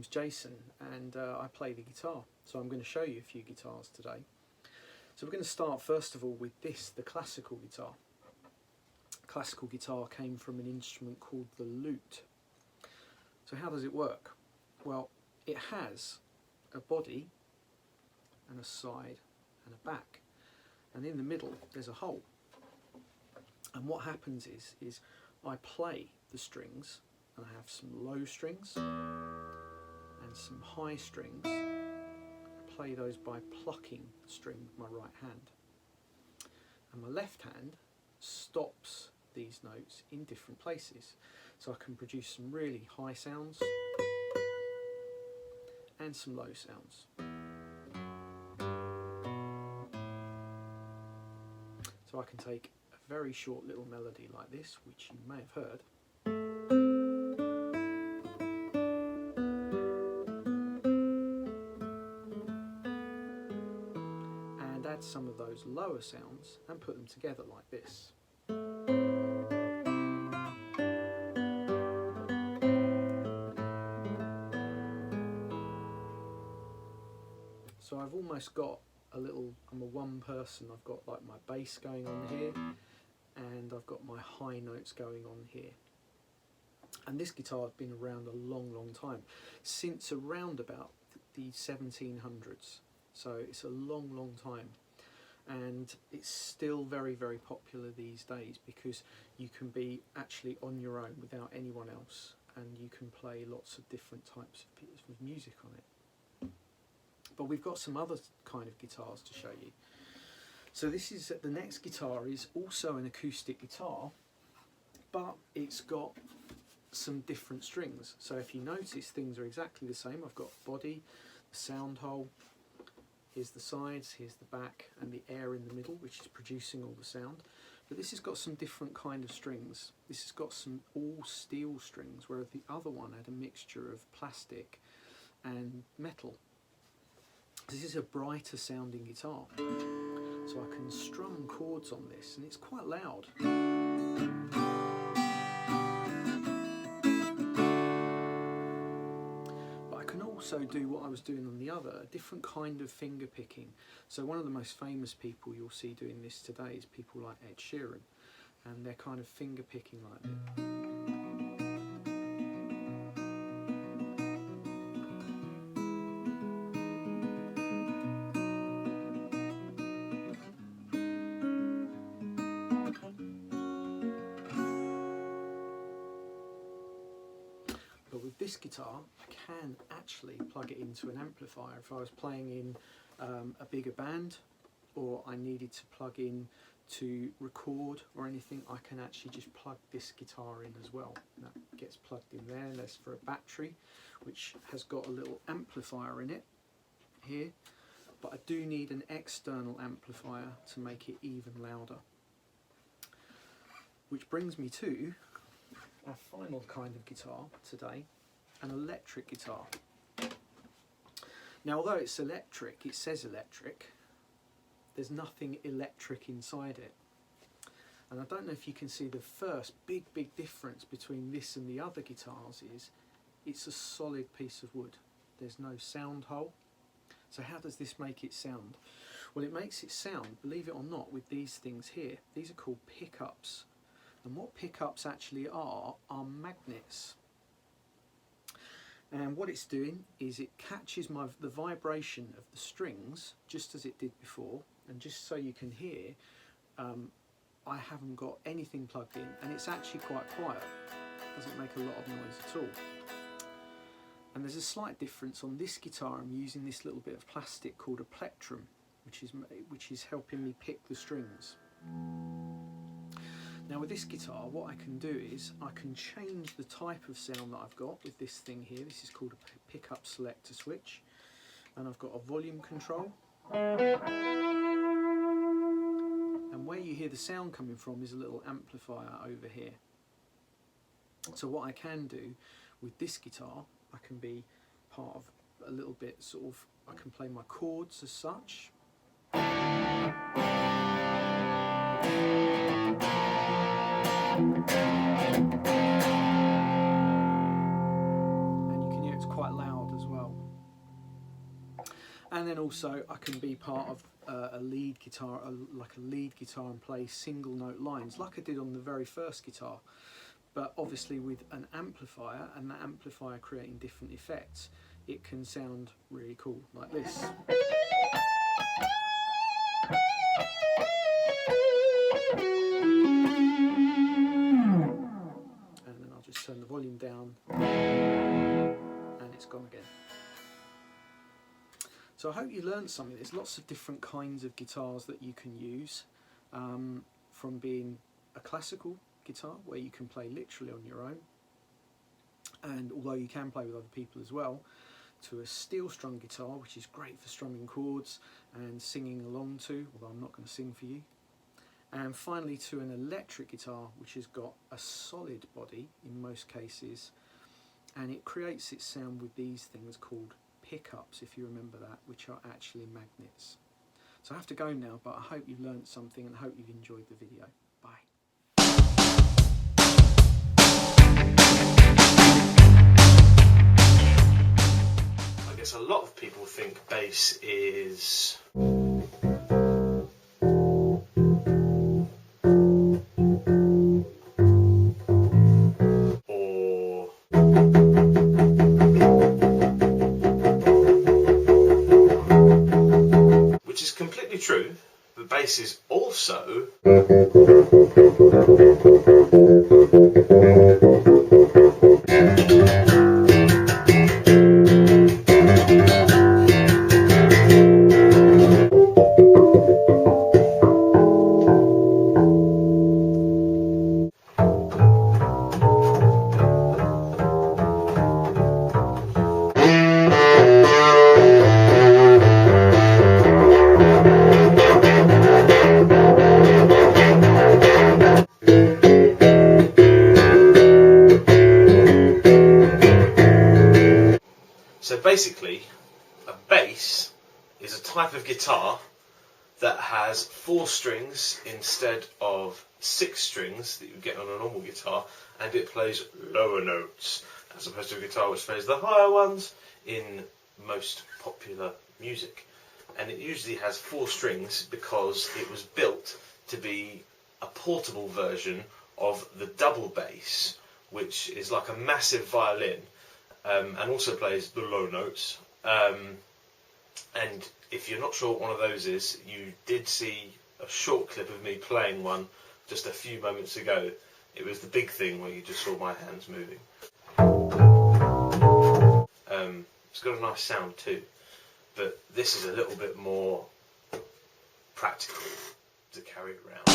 name's Jason, and I play the guitar. So I'm going to show you a few guitars today. So we're going to start first of all with this, the classical guitar. Classical guitar came from an instrument called the lute. So how does it work? Well, it has a body and a side and a back, and in the middle there's a hole. And what happens is I play the strings, and I have some low strings and some high strings. I play those by plucking the string with my right hand, and my left hand stops these notes in different places, so I can produce some really high sounds and some low sounds. So I can take a very short little melody like this, which you may have heard, and add some of those lower sounds and put them together like this. So I've almost got a little, I'm a one person, I've got like my bass going on here, and I've got my high notes going on here. And this guitar has been around a long time, since around about the 1700s. So it's a long time, and it's still very popular these days, because you can be actually on your own without anyone else, and you can play lots of different types of music on it. But we've got some other kind of guitars to show you. So this is, the next guitar is also an acoustic guitar, but it's got some different strings. So if you notice, things are exactly the same. I've got body, the sound hole, here's the sides, here's the back, and the air in the middle, which is producing all the sound. But this has got some different kind of strings. This has got some all steel strings, whereas the other one had a mixture of plastic and metal. This is a brighter sounding guitar, so I can strum chords on this, and it's quite loud. But I can also do what I was doing on the other, a different kind of finger picking. So one of the most famous people you'll see doing this today is people like Ed Sheeran, and they're kind of finger picking like this. But with this guitar, I can actually plug it into an amplifier. If I was playing in a bigger band, or I needed to plug in to record or anything, I can actually just plug this guitar in as well. And that gets plugged in there. That's for a battery, which has got a little amplifier in it here. But I do need an external amplifier to make it even louder. Which brings me to our final kind of guitar today, an electric guitar. Now, although it's electric, it says electric, there's nothing electric inside it. And I don't know if you can see, the first big difference between this and the other guitars is it's a solid piece of wood. There's no sound hole. So how does this make it sound? Well, it makes it sound, believe it or not, with these things here. These are called pickups. And what pickups actually are magnets. And what it's doing is it catches the vibration of the strings, just as it did before. And just so you can hear, I haven't got anything plugged in, and it's actually quite quiet. It doesn't make a lot of noise at all. And there's a slight difference on this guitar. I'm using this little bit of plastic called a plectrum, which is helping me pick the strings. Now with this guitar, what I can do is I can change the type of sound that I've got with this thing here. This is called a pickup selector switch, and I've got a volume control. And where you hear the sound coming from is a little amplifier over here. So what I can do with this guitar, I can be part of a little bit sort of, I can play my chords as such. And you can hear it's quite loud then also I can be part of a lead guitar, like a lead guitar, and play single note lines like I did on the very first guitar, but obviously with an amplifier, and that amplifier creating different effects, it can sound really cool like this. And then I'll just turn the volume down and it's gone again. So I hope you learned something. There's lots of different kinds of guitars that you can use, from being a classical guitar where you can play literally on your own, and although you can play with other people as well, to a steel strum guitar, which is great for strumming chords and singing along to, although I'm not going to sing for you, and finally to an electric guitar which has got a solid body in most cases, and it creates its sound with these things called pickups, if you remember that, which are actually magnets. So I have to go now, but I hope you've learned something and hope you've enjoyed the video. Bye. I guess a lot of people think bass is which is completely true, but bass is also so basically, a bass is a type of guitar that has 4 strings instead of 6 strings that you get on a normal guitar, and it plays lower notes as opposed to a guitar which plays the higher ones in most popular music. And it usually has 4 strings because it was built to be a portable version of the double bass, which is like a massive violin. And also plays the low notes, and if you're not sure what one of those is, you did see a short clip of me playing one just a few moments ago. It was the big thing where you just saw my hands moving. It's got a nice sound too, but this is a little bit more practical to carry around.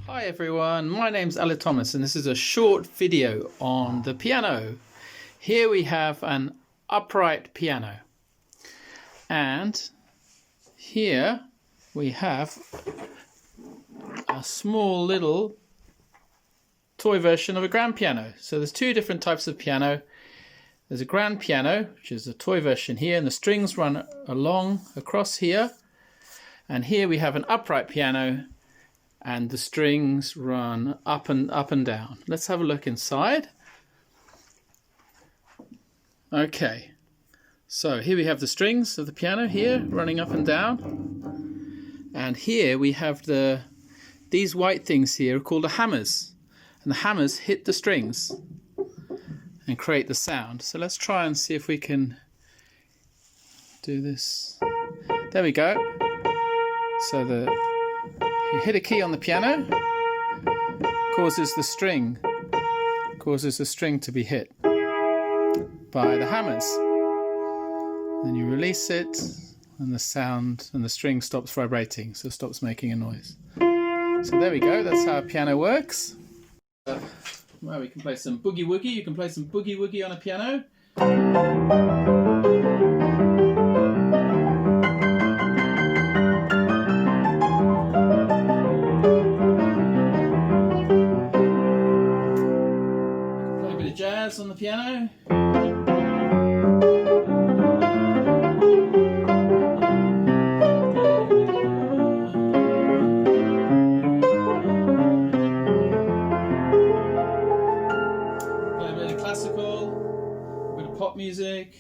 Hi everyone, my name's Ali Thomas and this is a short video on the piano. Here we have an upright piano, and here we have a small little toy version of a grand piano. So there's 2 different types of piano. There's a grand piano, which is a toy version here, and the strings run along across here, and here we have an upright piano and the strings run up and down. Let's have a look inside. Okay, so here we have the strings of the piano here running up and down, and here we have these white things here are called the hammers, and the hammers hit the strings and create the sound. So let's try and see if we can do this. There we go. So you hit a key on the piano, causes the string to be hit by the hammers. Then you release it, and the sound and the string stops vibrating, so it stops making a noise. So there we go. That's how a piano works. Well, we can play some boogie woogie. You can play some boogie woogie on a piano. On the piano. classical, a bit of pop music.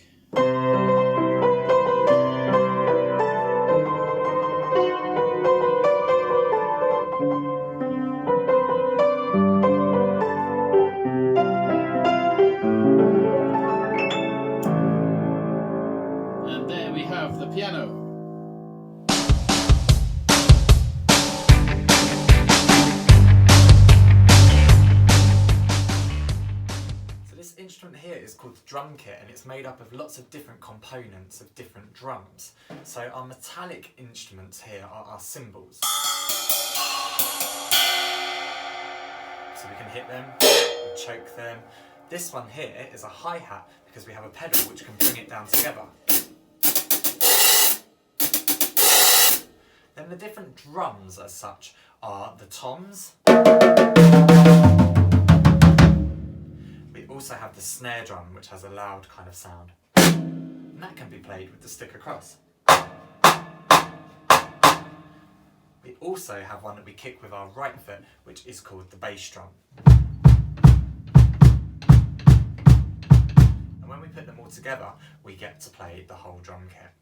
And there we have the piano. This instrument here is called the drum kit, and it's made up of lots of different components of different drums. So our metallic instruments here are our cymbals. So we can hit them and choke them. This one here is a hi-hat because we have a pedal which can bring it down together. Then the different drums as such are the toms. We also have the snare drum, which has a loud kind of sound. And that can be played with the stick across. We also have one that we kick with our right foot, which is called the bass drum. And when we put them all together, we get to play the whole drum kit.